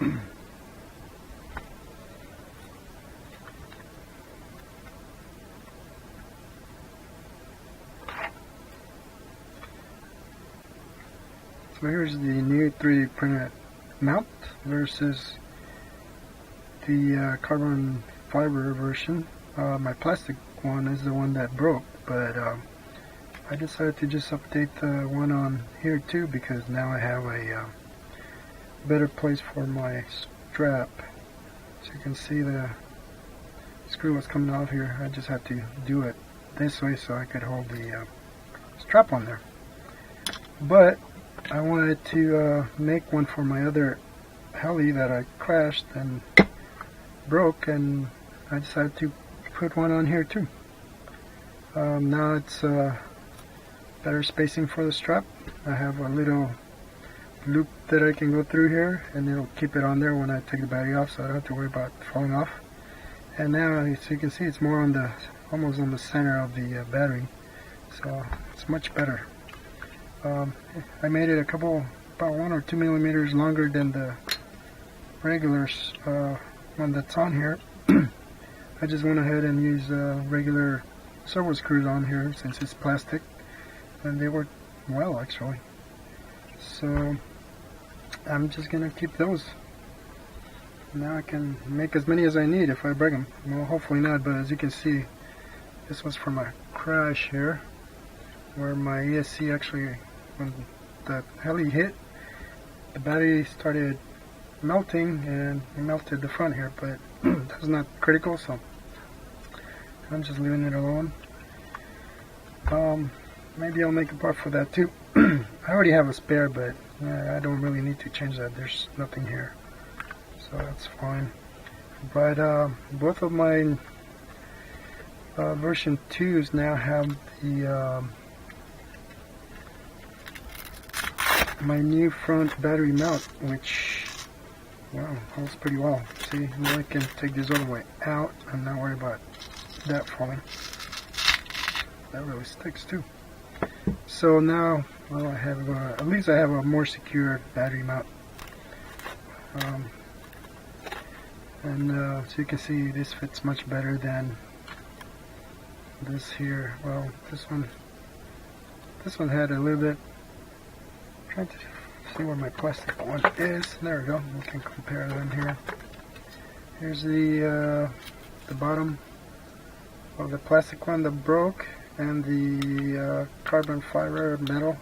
So here's the new 3D printed mount versus the carbon fiber version. My plastic one is the one that broke, but I decided to just update the one on here too, because now I have a better place for my strap. So you can see the screw was coming off here. I just had to do it this way so I could hold the strap on there. But I wanted to make one for my other heli that I crashed and broke, and I decided to put one on here too. Now it's better spacing for the strap. I have a little loop that I can go through here, and it'll keep it on there when I take the battery off, so I don't have to worry about falling off. And now, as you can see, it's more on the almost on the center of the battery, so it's much better. I made it about 1 or 2 millimeters longer than the regular one that's on here. I just went ahead and used regular servo screws on here since it's plastic, and they work well actually. So I'm just gonna keep those. Now I can make as many as I need if I break them. Well, hopefully not, but as you can see, this was from a crash here, where my ESC actually, when the heli hit, the battery started melting and it melted the front here, but that's not critical, so I'm just leaving it alone. Maybe I'll make a part for that too. I already have a spare, but I don't really need to change that. There's nothing here, so that's fine. But both of my version 2s now have the my new front battery mount, which, wow, holds pretty well. See, now I can take this all the way out and not worry about that falling. That really sticks too. So now, well, I have at least I have a more secure battery mount. So you can see this fits much better than this here. Well, this one had a little bit. Trying to see where my plastic one is. There we go. We can compare them here. Here's the bottom of the plastic one that broke, and the carbon fiber metal.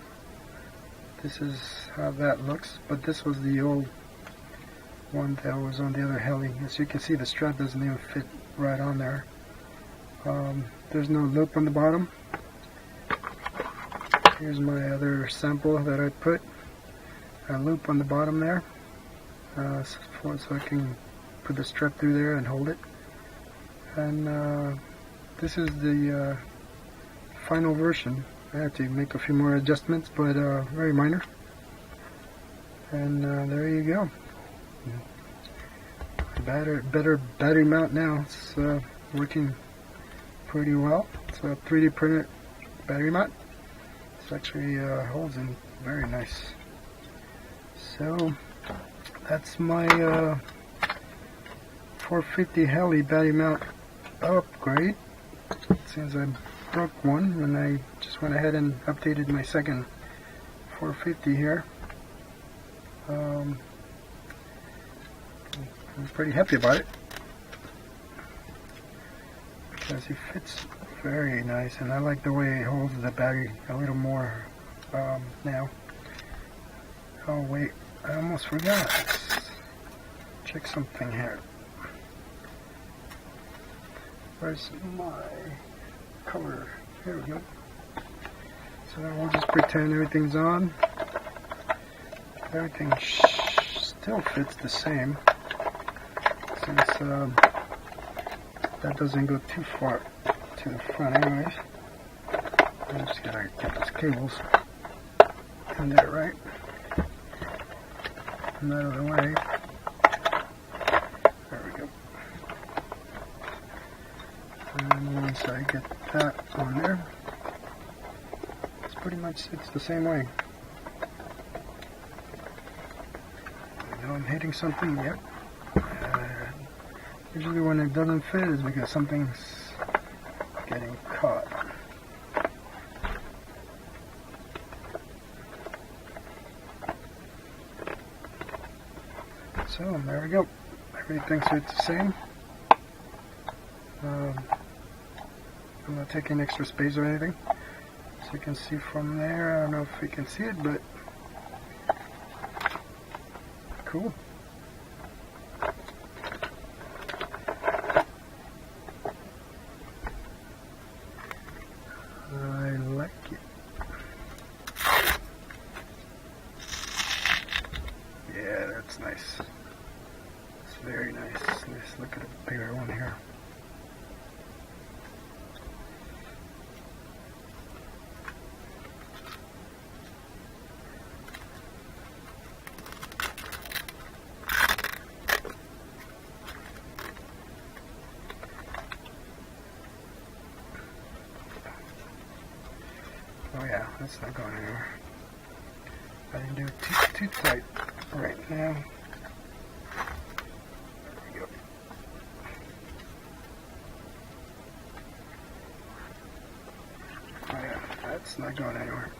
This is how that looks, but this was the old one that was on the other heli. As you can see, the strap doesn't even fit right on there. There's no loop on the bottom. Here's my other sample that I put a loop on the bottom there, so I can put the strap through there and hold it. And this is the final version. I have to make a few more adjustments, but very minor. And there you go. Better battery mount now. It's working pretty well. It's a 3D printed battery mount. It actually holds in very nice. So that's my 450 heli battery mount upgrade. Since I broke one, and I just went ahead and updated my second 450 here. I'm pretty happy about it because it fits very nice, and I like the way it holds the battery a little more now. Oh wait, I almost forgot. Let's check something here. Where's my color? Here we go. So we'll just pretend everything's on. Everything still fits the same, since that doesn't go too far to the front anyways. I'm just gonna get those cables in there, right? And out of the way. There we go. And once I get that on there, it's pretty much sits the same way. Now I'm hitting fitting something. Yep. Usually when it doesn't fit is because something's getting caught. So there we go. Everything fits the same. I'm not taking extra space or anything. So you can see from there, I don't know if you can see it, but cool. I like it. Yeah, that's nice. It's very nice. Let's look at a bigger one here. Oh yeah, that's not going anywhere. I didn't do it too tight right now. There we go. Oh yeah, that's not going anywhere.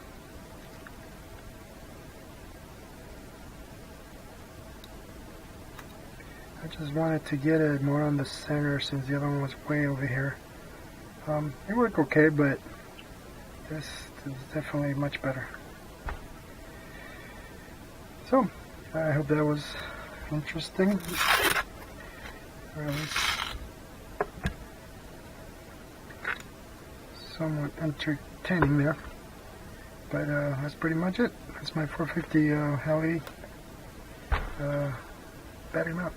I just wanted to get it more on the center since the other one was way over here. It worked okay, but this is definitely much better. So, I hope that was interesting. Or at least somewhat entertaining there. But that's pretty much it. That's my 450 heli battery mount.